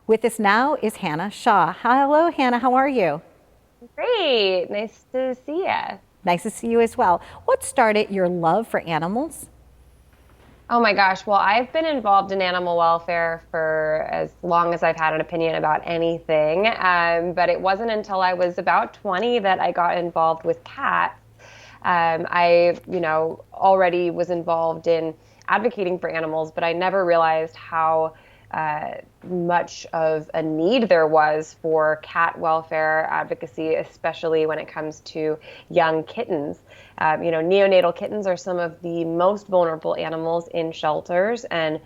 With us now is Hannah Shaw. Hello, Hannah. How are you? Great. Nice to see you. Nice to see you as well. What started your love for animals? Oh my gosh. Well, I've been involved in animal welfare for as long as I've had an opinion about anything. But it wasn't until I was about 20 that I got involved with cats. I already was involved in advocating for animals, but I never realized how uh, much of a need there was for cat welfare advocacy, especially when it comes to young kittens. Neonatal kittens are some of the most vulnerable animals in shelters, and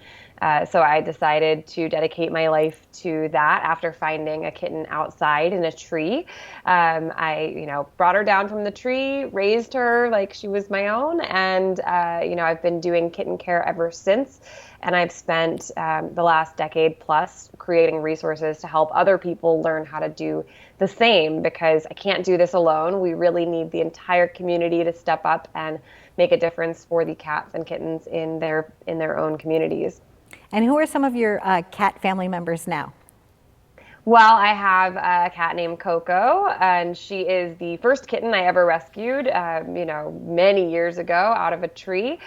so I decided to dedicate my life to that after finding a kitten outside in a tree. I brought her down from the tree, raised her like she was my own, and I've been doing kitten care ever since. And I've spent the last decade plus creating resources to help other people learn how to do the same because I can't do this alone. We really need the entire community to step up and make a difference for the cats and kittens in their own communities. And who are some of your cat family members now? Well, I have a cat named Coco, and she is the first kitten I ever rescued, many years ago out of a tree.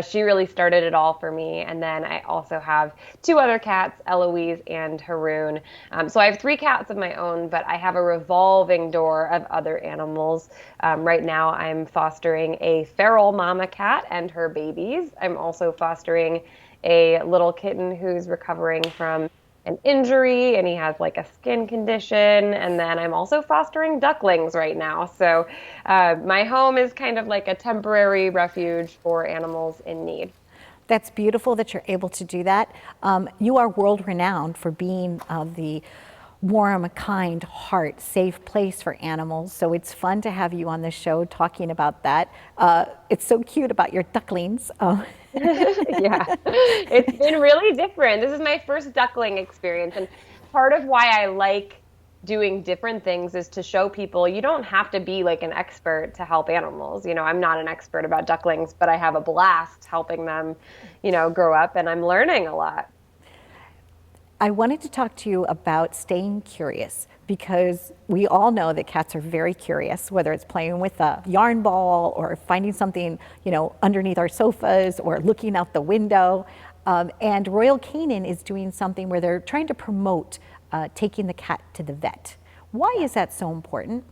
She really started it all for me. And then I also have two other cats, Eloise and Haroon. So I have three cats of my own, but I have a revolving door of other animals. Right now, I'm fostering a feral mama cat and her babies. I'm also fostering a little kitten who's recovering from an injury and he has like a skin condition. And then I'm also fostering ducklings right now. So my home is kind of like a temporary refuge for animals in need. That's beautiful that you're able to do that. You are world renowned for being the warm, kind heart, safe place for animals. So it's fun to have you on the show talking about that. It's so cute about your ducklings. Yeah, it's been really different. This is my first duckling experience. And part of why I like doing different things is to show people you don't have to be like an expert to help animals. I'm not an expert about ducklings, but I have a blast helping them, grow up, and I'm learning a lot. I wanted to talk to you about staying curious because we all know that cats are very curious, whether it's playing with a yarn ball or finding something, underneath our sofas or looking out the window. And Royal Canin is doing something where they're trying to promote taking the cat to the vet. Why is that so important?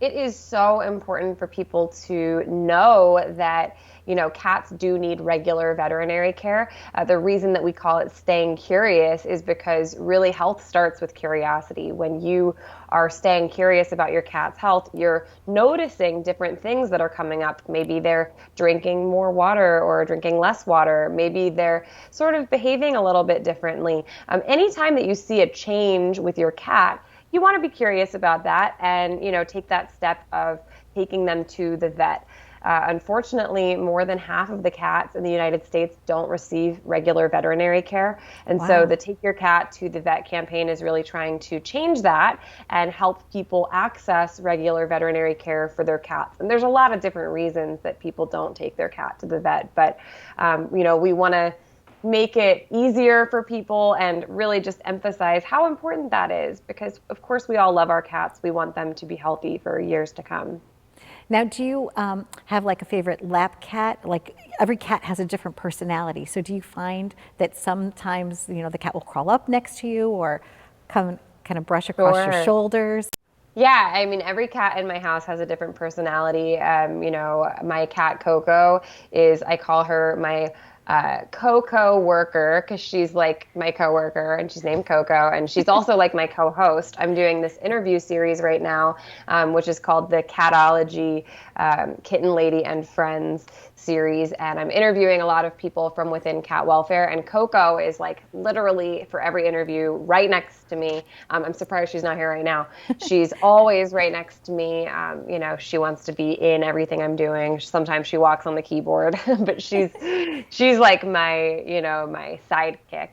It is so important for people to know that, cats do need regular veterinary care. The reason that we call it staying curious is because really health starts with curiosity. When you are staying curious about your cat's health, you're noticing different things that are coming up. Maybe they're drinking more water or drinking less water. Maybe they're sort of behaving a little bit differently. Anytime that you see a change with your cat, you want to be curious about that and take that step of taking them to the vet. Unfortunately, more than half of the cats in the United States don't receive regular veterinary care. And so Wow. the Take Your Cat to the Vet campaign is really trying to change that and help people access regular veterinary care for their cats. And there's a lot of different reasons that people don't take their cat to the vet, but we want to make it easier for people and really just emphasize how important that is because of course we all love our cats. We want them to be healthy for years to come. Now, do you have like a favorite lap cat? Like every cat has a different personality. So do you find that sometimes, the cat will crawl up next to you or come kind of brush across your Sure. shoulders? Yeah, I mean, every cat in my house has a different personality. My cat Coco I call her my Coco worker because she's like my coworker and she's named Coco and she's also like my co-host. I'm doing this interview series right now, which is called the Catology Kitten Lady and Friends series, and I'm interviewing a lot of people from within cat welfare. And Coco is like literally for every interview right next to me. I'm surprised she's not here right now. She's always right next to me. She wants to be in everything I'm doing. Sometimes she walks on the keyboard, but she's like my sidekick.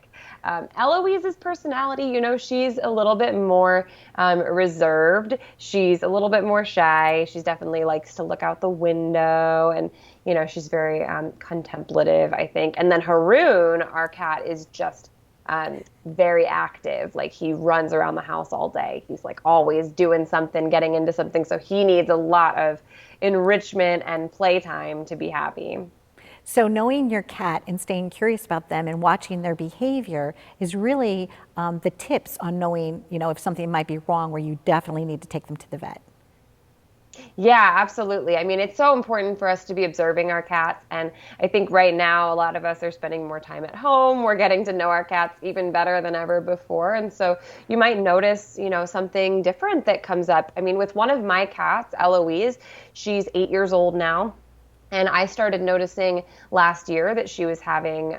Eloise's personality, she's a little bit more reserved. She's a little bit more shy. She's definitely likes to look out the window and, she's very contemplative, I think. And then Haroon, our cat, is just very active. Like he runs around the house all day. He's like always doing something, getting into something. So he needs a lot of enrichment and playtime to be happy. So knowing your cat and staying curious about them and watching their behavior is really the tips on knowing, if something might be wrong where you definitely need to take them to the vet. Yeah, absolutely. I mean, it's so important for us to be observing our cats. And I think right now, a lot of us are spending more time at home. We're getting to know our cats even better than ever before. And so you might notice, something different that comes up. I mean, with one of my cats, Eloise, she's 8 years old now. And I started noticing last year that she was having,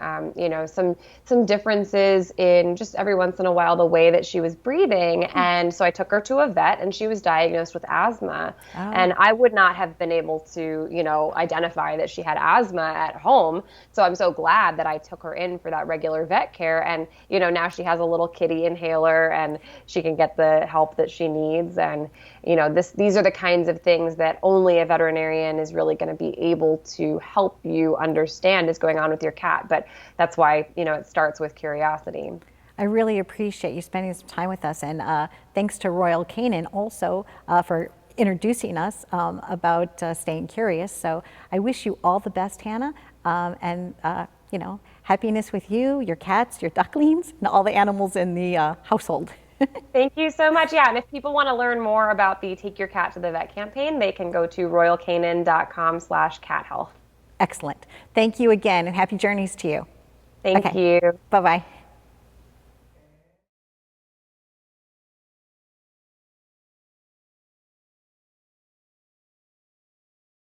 some differences in just every once in a while the way that she was breathing. And so I took her to a vet, and she was diagnosed with asthma. Oh. And I would not have been able to, identify that she had asthma at home. So I'm so glad that I took her in for that regular vet care. And now she has a little kitty inhaler, and she can get the help that she needs. And these are the kinds of things that only a veterinarian is really going to be able to help you understand is going on with your cat. But that's why, it starts with curiosity. I really appreciate you spending some time with us, and thanks to Royal Canin also for introducing us about staying curious. So I wish you all the best, Hannah, and happiness with you, your cats, your ducklings, and all the animals in the household. Thank you so much. Yeah, and if people want to learn more about the Take Your Cat to the Vet campaign, they can go to royalcanin.com/cat health. Excellent. Thank you again, and happy journeys to you. Thank Okay. you. Bye-bye.